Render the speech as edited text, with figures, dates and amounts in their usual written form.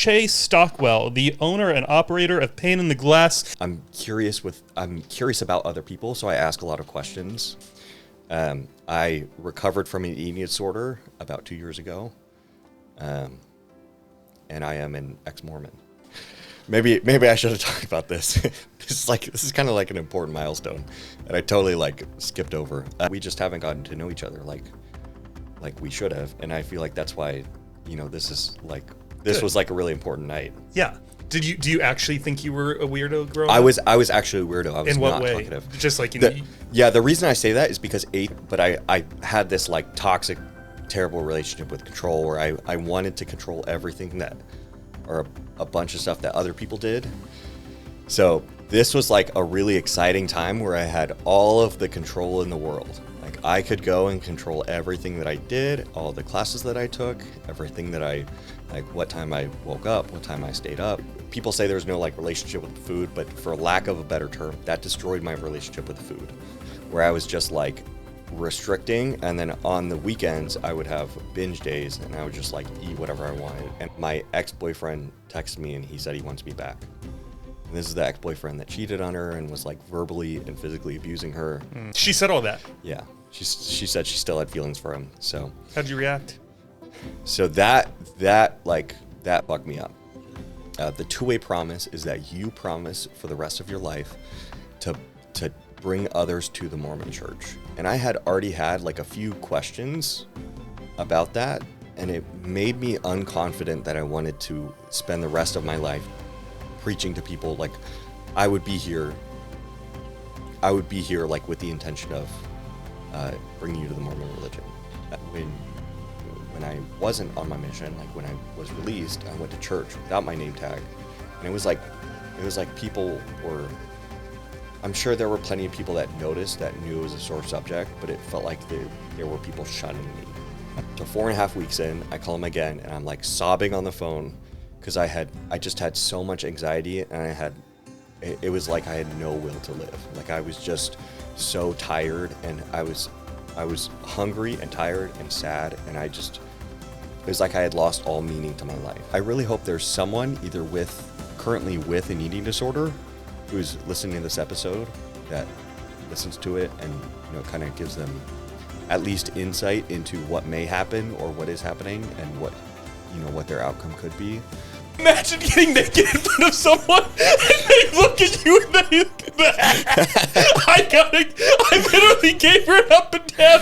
Chay Stockwell, the owner and operator of Pain in the Glass. I'm curious about other people, so I ask a lot of questions. I recovered from an eating disorder about 2 years ago, and I am an ex-Mormon. Maybe I should have talked about this. This is kind of like an important milestone, and I totally skipped over. We just haven't gotten to know each other like we should have, and I feel like that's why, this Good. was like a really important night. Yeah. Do you actually think you were a weirdo growing up? I was actually a weirdo. I was in what not way? talkative. Just like the reason I say that is because I had this toxic, terrible relationship with control where I wanted to control everything or a bunch of stuff that other people did. So this was a really exciting time where I had all of the control in the world. I could go and control everything that I did, all the classes that I took, everything that what time I woke up, what time I stayed up. People say there's no relationship with food, but for lack of a better term, that destroyed my relationship with food, where I was just restricting, and then on the weekends I would have binge days and I would just eat whatever I wanted. And my ex-boyfriend texted me and he said he wants me back. And this is the ex-boyfriend that cheated on her and was verbally and physically abusing her. She said all that. Yeah. She said she still had feelings for him. So how'd you react? So that fucked me up. The two-way promise is that you promise for the rest of your life to bring others to the Mormon church. And I had already had a few questions about that, and it made me unconfident that I wanted to spend the rest of my life preaching to people. I would be here with the intention of bringing you to the Mormon religion. When I wasn't on my mission, when I was released, I went to church without my name tag, and it was like people were. I'm sure there were plenty of people that noticed, that knew it was a sore subject, but it felt like there were people shunning me. So 4.5 weeks in, I call him again, and I'm sobbing on the phone because I just had so much anxiety, and it was like I had no will to live. I was just so tired, and I was hungry and tired and sad, and it was like I had lost all meaning to my life. I really hope there's someone either currently with an eating disorder who's listening to this episode that listens to it and kind of gives them at least insight into what may happen or what is happening and what their outcome could be. Imagine getting naked in front of someone and they look at you and I literally gave her an up and down.